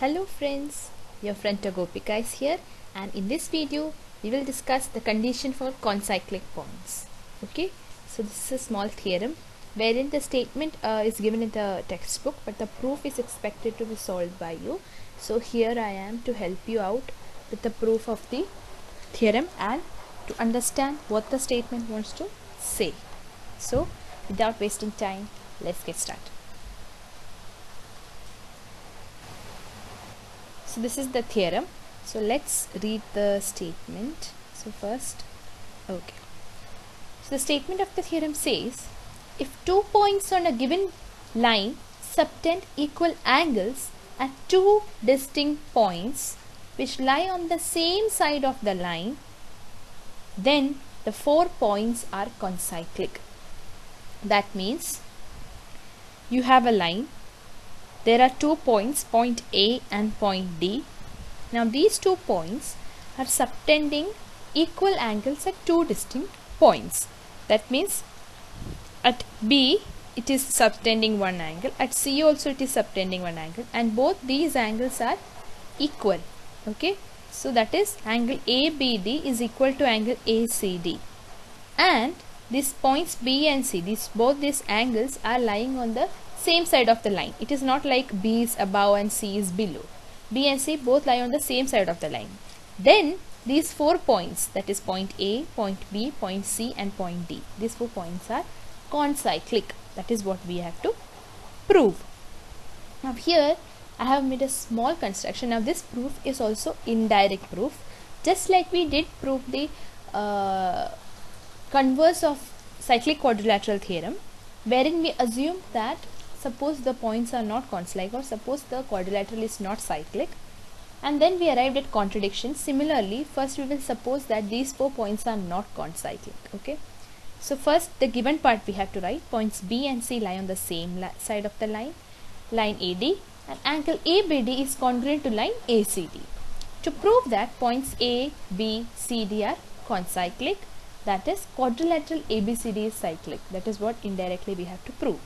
Hello friends, your friend Tagopika is here, and in this video we will discuss the condition for concyclic points. Okay, so this is a small theorem wherein the statement is given in the textbook, but the proof is expected to be solved by you. So here I am to help you out with the proof of the theorem and to understand what the statement wants to say. So without wasting time, let's get started. So this is the theorem. So let's read the statement. So first, okay. So the statement of the theorem says, if 2 points on a given line subtend equal angles at 2 distinct points which lie on the same side of the line, then the 4 points are concyclic. That means you have a line. There are 2 points, point A and point D. Now these 2 points are subtending equal angles at 2 distinct points. That means at B it is subtending one angle, at C also it is subtending one angle, and both these angles are equal. Okay, so that is angle ABD is equal to angle ACD, and these points B and C, both these angles are lying on the same side of the line. It is not like B is above and C is below. B and C both lie on the same side of the line. Then these 4 points, that is point A, point B, point C and point D, these 4 points are concyclic. That is what we have to prove. Now here I have made a small construction. Now this proof is also indirect proof, just like we did prove the converse of cyclic quadrilateral theorem, wherein we assume that suppose the points are not concyclic, or suppose the quadrilateral is not cyclic, and then we arrived at contradiction. Similarly, first we will suppose that these 4 points are not concyclic. Okay, so first the given part we have to write. Points B and C lie on the same side of the line AD, and angle ABD is congruent to line ACD. To prove that points A, B, C, D are concyclic, that is quadrilateral ABCD is cyclic. That is what indirectly we have to prove.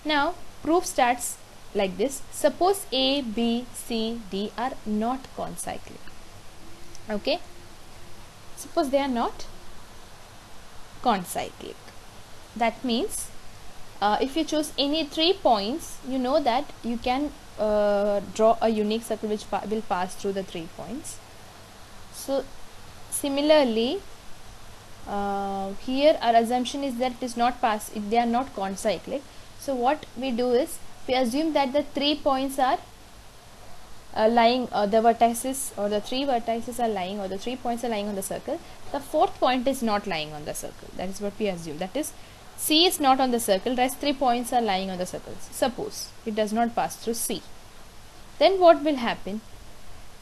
Now proof starts like this. Suppose A, B, C, D are not concyclic. Okay, suppose they are not concyclic. That means if you choose any 3 points, you know that you can draw a unique circle which will pass through the 3 points. So similarly, here our assumption is that it is not they are not concyclic. So what we do is we assume that the 3 points are lying, the vertices or the 3 vertices are lying, or the 3 points are lying on the circle. The 4th point is not lying on the circle. That is what we assume. That is, C is not on the circle, rest 3 points are lying on the circle. Suppose it does not pass through C. Then what will happen?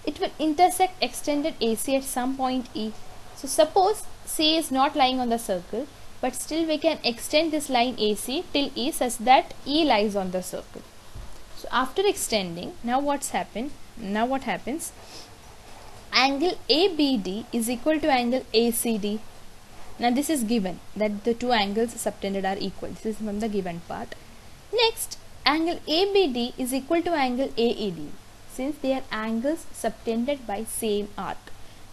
It will intersect extended AC at some point E. So suppose C is not lying on the circle, but still we can extend this line AC till E such that E lies on the circle. So after extending, now what happens? Angle ABD is equal to angle ACD. Now this is given that the 2 angles subtended are equal. This is from the given part. Next, angle ABD is equal to angle AED, since they are angles subtended by same arc.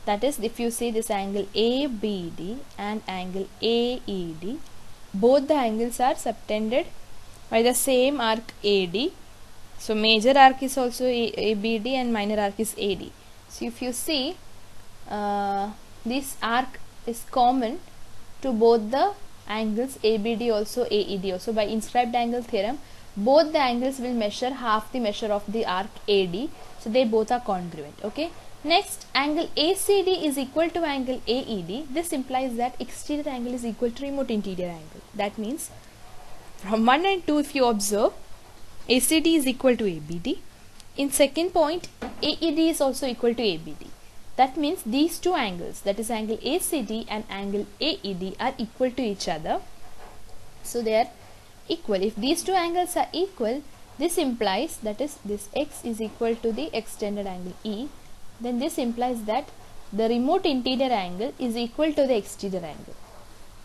That is, if you see this angle ABD and angle AED, both the angles are subtended by the same arc AD. So major arc is also ABD and minor arc is AD. So if you see, this arc is common to both the angles ABD also AED also. By inscribed angle theorem, both the angles will measure half the measure of the arc AD. So they both are congruent. Okay. Next, angle ACD is equal to angle AED. This implies that exterior angle is equal to remote interior angle. That means from 1 and 2, if you observe, ACD is equal to ABD. In second point, AED is also equal to ABD. That means these 2 angles, that is angle ACD and angle AED, are equal to each other. So they are equal. If these 2 angles are equal, this implies, that is, this X is equal to the extended angle E. Then this implies that the remote interior angle is equal to the exterior angle.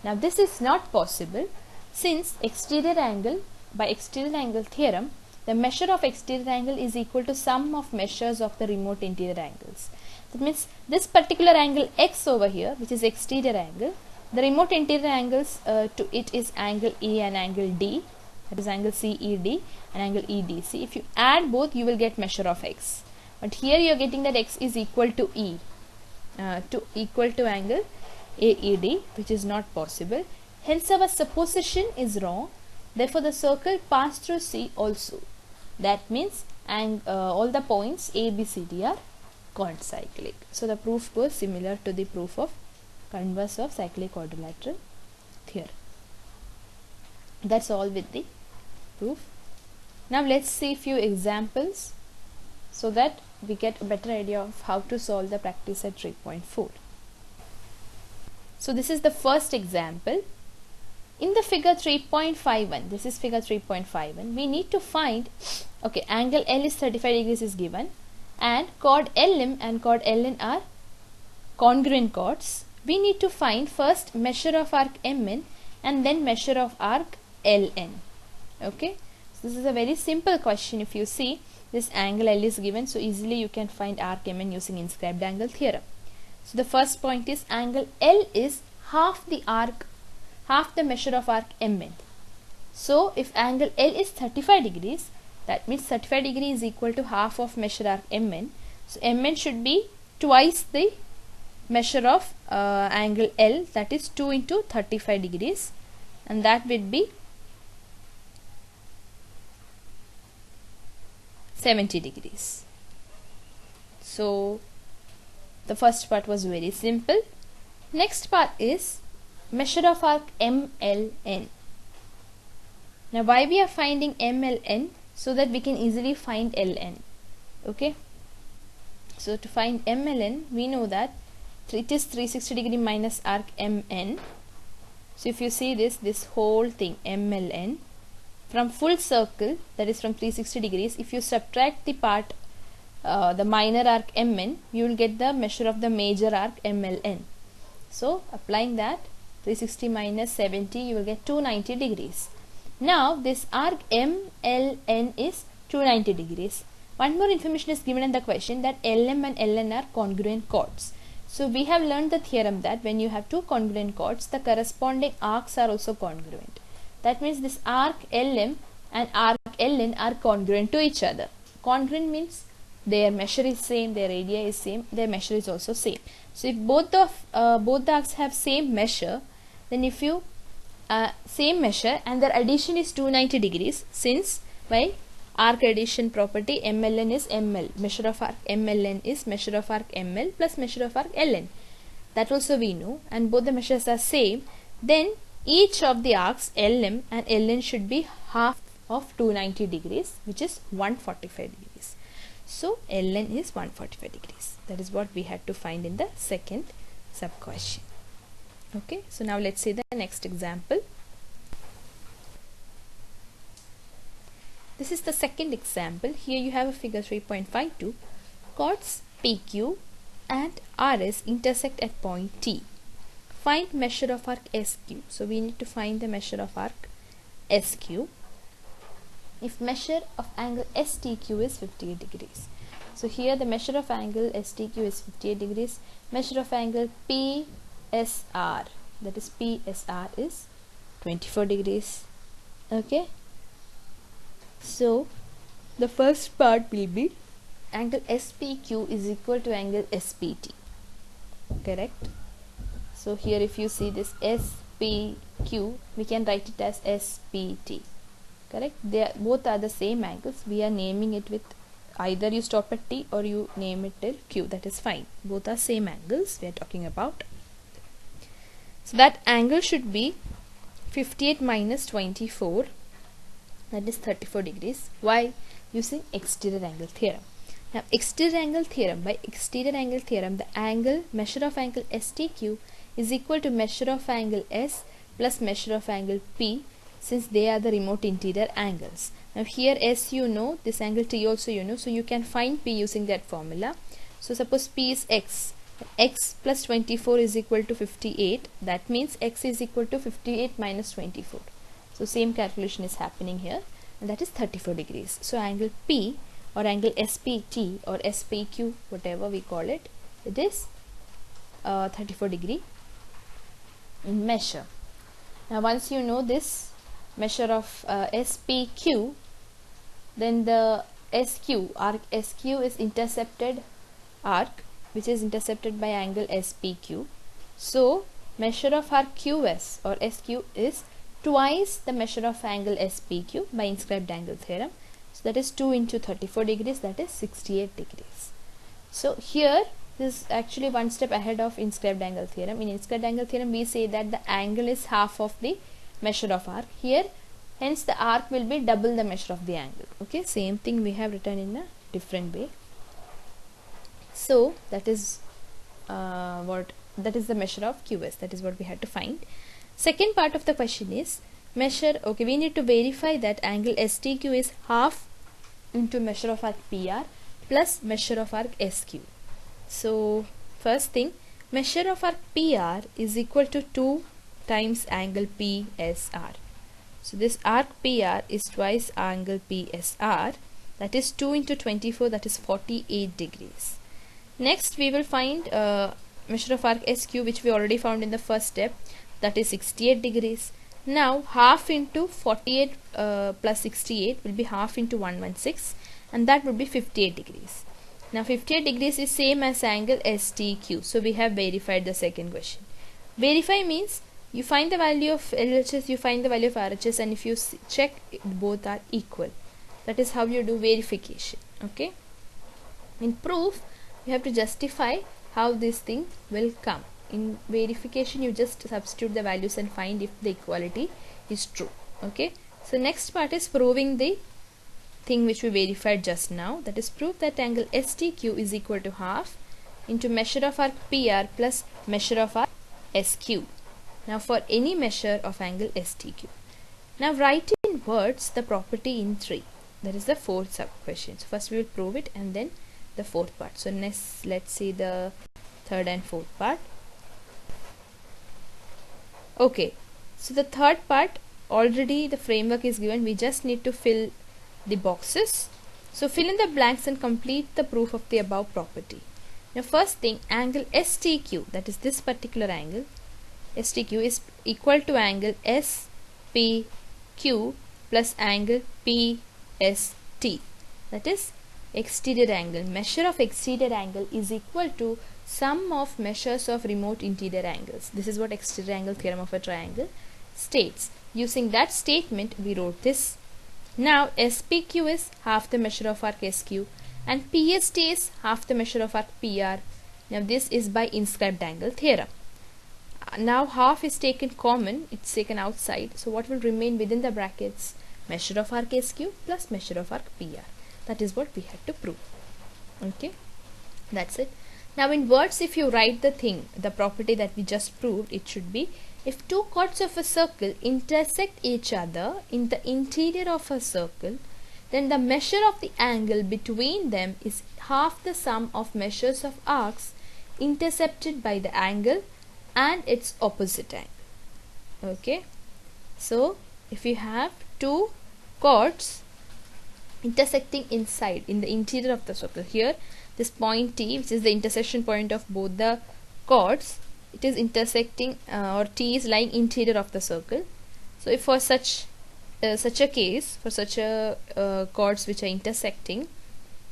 Now this is not possible, since exterior angle, by exterior angle theorem, the measure of exterior angle is equal to sum of measures of the remote interior angles. That means this particular angle x over here, which is exterior angle, the remote interior angles to it is angle E and angle D, that is angle CED and angle EDC. If you add both, you will get measure of x. But here you are getting that x is equal to E, equal to angle AED, which is not possible. Hence our supposition is wrong. Therefore the circle passed through C also. That means all the points A, B, C, D are concyclic. So the proof goes similar to the proof of converse of cyclic quadrilateral theorem. That's all with the proof. Now let's see few examples so that we get a better idea of how to solve the practice at 3.4. So this is the first example. In the figure 3.51, this is figure 3.51, we need to find, okay, angle L is 35 degrees is given and chord LM and chord LN are congruent chords. We need to find first measure of arc MN and then measure of arc LN. Okay, so this is a very simple question. If you see this angle L is given, so easily you can find arc MN using inscribed angle theorem. So the first point is angle L is half the measure of arc MN. So if angle L is 35 degrees, that means 35 degree is equal to half of measure arc MN. So MN should be twice the measure of angle L, that is 2 into 35 degrees, and that would be 70 degrees. So the first part was very simple. Next part is measure of arc MLN. Now why we are finding MLN? So that we can easily find LN. Okay, so to find MLN, we know that it is 360 degree minus arc MN. So if you see this whole thing MLN from full circle, that is from 360 degrees, if you subtract the part the minor arc MN, you will get the measure of the major arc MLN. So applying that 360 minus 70, you will get 290 degrees. Now this arc MLN is 290 degrees. One more information is given in the question that LM and LN are congruent chords. So we have learned the theorem that when you have two congruent chords, the corresponding arcs are also congruent. That means this arc LM and arc LN are congruent to each other. Congruent means their measure is same, their area is same, their measure is also same. So if both the arcs have same measure, then if you same measure and their addition is 290 degrees, since by arc addition property MLN is ML, measure of arc MLN is measure of arc ML plus measure of arc LN, that also we know, and both the measures are same, then each of the arcs LM and LN should be half of 290 degrees, which is 145 degrees. So LN is 145 degrees. That is what we had to find in the second sub question. Okay, so now let's see the next example. This is the second example. Here you have a figure 3.52. Chords PQ and RS intersect at point T. Find measure of arc SQ. So we need to find the measure of arc SQ. If measure of angle STQ is 58 degrees. So here the measure of angle STQ is 58 degrees. Measure of angle PSR, that is PSR, is 24 degrees. Okay, so the first part will be angle SPQ is equal to angle SPT. Correct. So here if you see this SPQ, we can write it as SPT. Correct. They both are the same angles. We are naming it with either you stop at T or you name it till Q. That is fine. Both are same angles we are talking about. So that angle should be 58 minus 24, that is 34 degrees. Why? Using exterior angle theorem. Now exterior angle theorem, by exterior angle theorem, the angle measure of angle STQ is equal to measure of angle S plus measure of angle P, since they are the remote interior angles. Now here S you know, this angle T also you know, so you can find P using that formula. So suppose P is X, X plus 24 is equal to 58, that means X is equal to 58 minus 24. So same calculation is happening here. and that is 34 degrees. So angle P or angle SPT or SPQ, whatever we call it, it is 34 degree in measure. Now once you know this measure of SPQ, then the SQ, arc SQ is intercepted arc which is intercepted by angle SPQ. So measure of arc QS or SQ is twice the measure of angle SPQ by inscribed angle theorem. So that is 2 into 34 degrees, that is 68 degrees. So here this is actually one step ahead of inscribed angle theorem. In inscribed angle theorem we say that the angle is half of the measure of arc. Here hence the arc will be double the measure of the angle. Okay, same thing we have written in a different way. So that is that is the measure of QS. That is what we had to find. Second part of the question is measure. Okay, we need to verify that angle STQ is half into measure of arc PR plus measure of arc SQ. So first thing, measure of arc PR is equal to 2 times angle PSR. So this arc PR is twice angle PSR, that is 2 into 24, that is 48 degrees. Next we will find measure of arc SQ, which we already found in the first step, that is 68 degrees. Now half into 48 plus 68 will be half into 116, and that would be 58 degrees. Now 58 degrees is same as angle STQ. So we have verified the second question. Verify means you find the value of LHS, you find the value of RHS, and if you check both are equal. That is how you do verification. Okay. In proof you have to justify how this thing will come. In verification you just substitute the values and find if the equality is true. Okay. So next part is proving the thing which we verified just now, that is prove that angle STQ is equal to half into measure of arc PR plus measure of arc SQ. Now for any measure of angle STQ. Now write in words the property in 3. That is the fourth sub question. So first we will prove it and then the fourth part. So next let's see the third and fourth part. Okay, so the third part already the framework is given, we just need to fill the boxes. So fill in the blanks and complete the proof of the above property. Now first thing, angle STQ, that is this particular angle STQ, is equal to angle SPQ plus angle PST, that is exterior angle. Measure of exterior angle is equal to sum of measures of remote interior angles. This is what exterior angle theorem of a triangle states. Using that statement we wrote this. Now SPQ is half the measure of arc SQ and PST is half the measure of arc PR. Now this is by inscribed angle theorem. Now half is taken common, it's taken outside, so what will remain within the brackets? Measure of arc SQ plus measure of arc PR. That is what we had to prove. Okay, that's it. Now in words, if you write the thing, the property that we just proved, it should be, if two chords of a circle intersect each other in the interior of a circle, then the measure of the angle between them is half the sum of measures of arcs intercepted by the angle and its opposite angle. Okay, so if you have two chords intersecting inside in the interior of the circle, here this point T, which is the intersection point of both the chords, it is intersecting or T is lying interior of the circle. So if for such a case, for such a chords which are intersecting,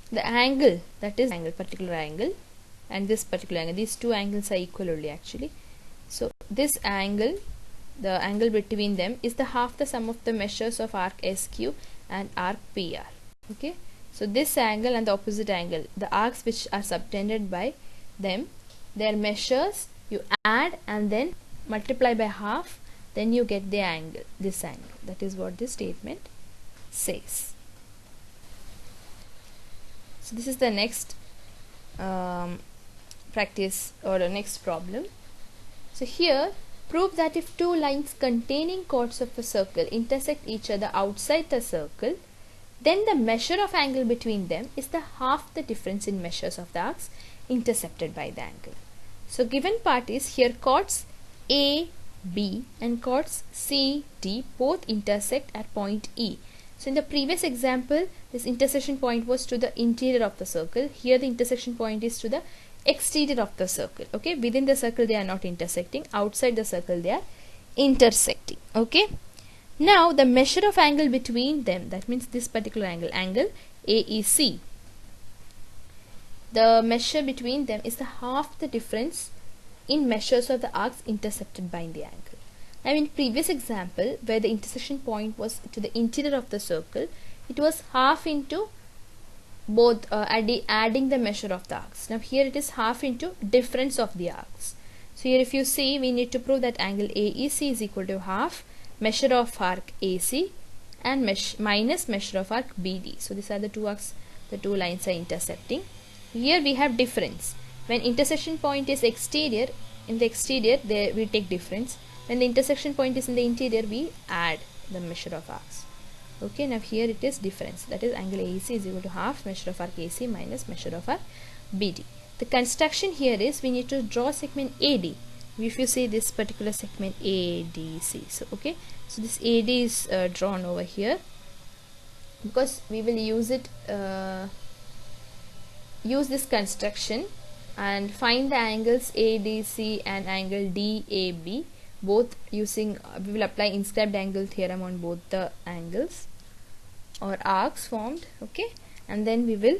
the angle, that is angle, particular angle, and this particular angle, these two angles are equal only actually. So this angle, the angle between them, is the half the sum of the measures of arc SQ and arc PR. Okay, so this angle and the opposite angle, the arcs which are subtended by them, their measures you add and then multiply by half, then you get the angle, this angle. That is what this statement says. So this is the next practice or the next problem. So here, prove that if two lines containing chords of a circle intersect each other outside the circle, then the measure of angle between them is the half the difference in measures of the arcs intercepted by the angle. So given part is, here chords A, B and chords C, D both intersect at point E. So in the previous example, this intersection point was to the interior of the circle. Here the intersection point is to the exterior of the circle. Okay, within the circle they are not intersecting, outside the circle they are intersecting. Okay, now the measure of angle between them, that means this particular angle, angle AEC, the measure between them is the half the difference in measures of the arcs intercepted by the angle. Now in previous example, where the intersection point was to the interior of the circle, it was half into both adding the measure of the arcs. Now here it is half into difference of the arcs. So here if you see, we need to prove that angle AEC is equal to half measure of arc AC and minus measure of arc BD. So these are the two arcs, the two lines are intercepting. Here we have difference. When intersection point is exterior, in the exterior there we take difference. When the intersection point is in the interior, we add the measure of arcs. Okay, now here it is difference, that is angle AEC is equal to half measure of arc AC minus measure of arc BD. The construction here is we need to draw segment AD. If you see this particular segment ADC, so okay, so this AD is drawn over here because we will use it, use this construction and find the angles ADC and angle DAB, both using, we will apply inscribed angle theorem on both the angles or arcs formed. Okay, and then we will,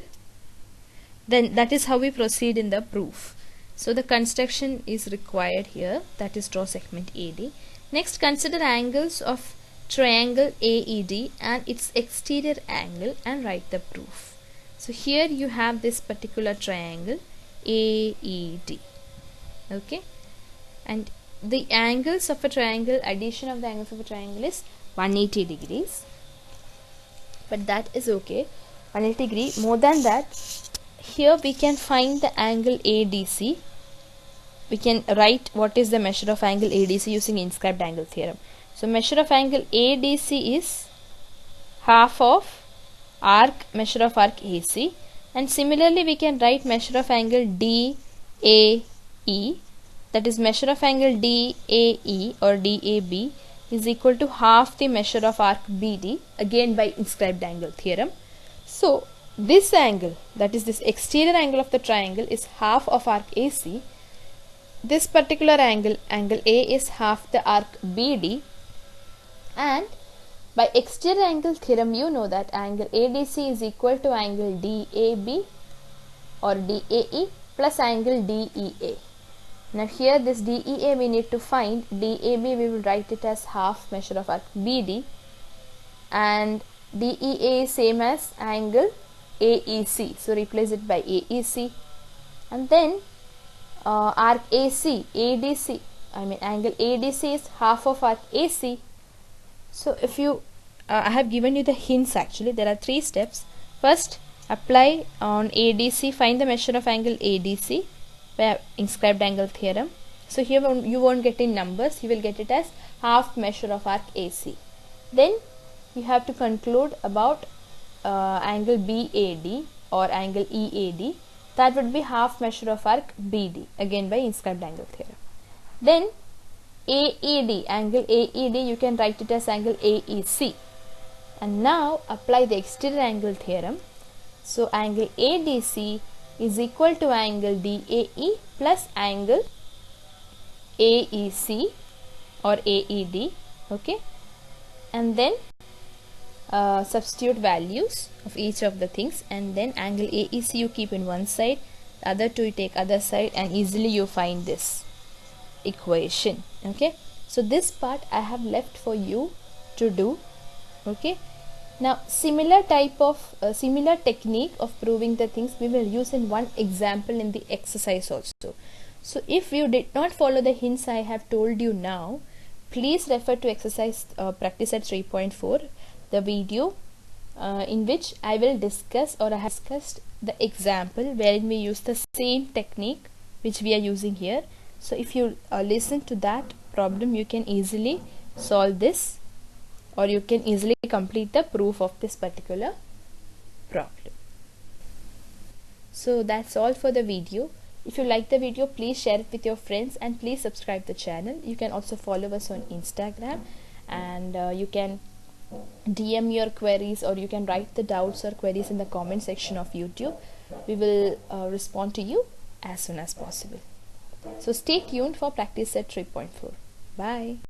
then that is how we proceed in the proof. So the construction is required here, that is draw segment AD. Next, consider angles of triangle AED and its exterior angle and write the proof. So here you have this particular triangle AED. Okay, and the angles of a triangle, addition of the angles of a triangle is 180 degrees, but that is okay, 180 degree. More than that, here we can find the angle ADC. We can write what is the measure of angle ADC using inscribed angle theorem. So measure of angle ADC is half of arc measure of arc AC, and similarly we can write measure of angle DAE, that is measure of angle DAE or DAB is equal to half the measure of arc BD, again by inscribed angle theorem. So this angle, that is this exterior angle of the triangle, is half of arc AC. This particular angle, angle A, is half the arc BD, and by exterior angle theorem you know that angle ADC is equal to angle DAB or DAE plus angle DEA. Now here this DEA we need to find, DAB we will write it as half measure of arc BD, and DEA is same as angle AEC, so replace it by AEC, and then arc AC, ADC, I mean angle ADC is half of arc AC. So if you, I have given you the hints actually, there are 3 steps. First, apply on ADC, find the measure of angle ADC by inscribed angle theorem. So here you won't get in numbers, you will get it as half measure of arc AC. Then you have to conclude about angle BAD or angle EAD, that would be half measure of arc BD, again by inscribed angle theorem. Then AED, angle AED, you can write it as angle AEC. And now apply the exterior angle theorem. So angle ADC is equal to angle DAE plus angle AEC or AED. Okay, and then substitute values of each of the things, and then angle AEC you keep in one side, the other two you take other side, and easily you find this equation. Okay, so this part I have left for you to do. Okay, now similar type of similar technique of proving the things we will use in one example in the exercise also. So if you did not follow the hints I have told you now, please refer to exercise practice at 3.4, the video in which I will discuss, or I have discussed, the example wherein we use the same technique which we are using here. So if you listen to that problem, you can easily solve this, or you can easily complete the proof of this particular problem. So that's all for the video. If you like the video, please share it with your friends, and please subscribe the channel. You can also follow us on Instagram, and you can DM your queries, or you can write the doubts or queries in the comment section of YouTube. We will respond to you as soon as possible. So stay tuned for practice set 3.4. Bye.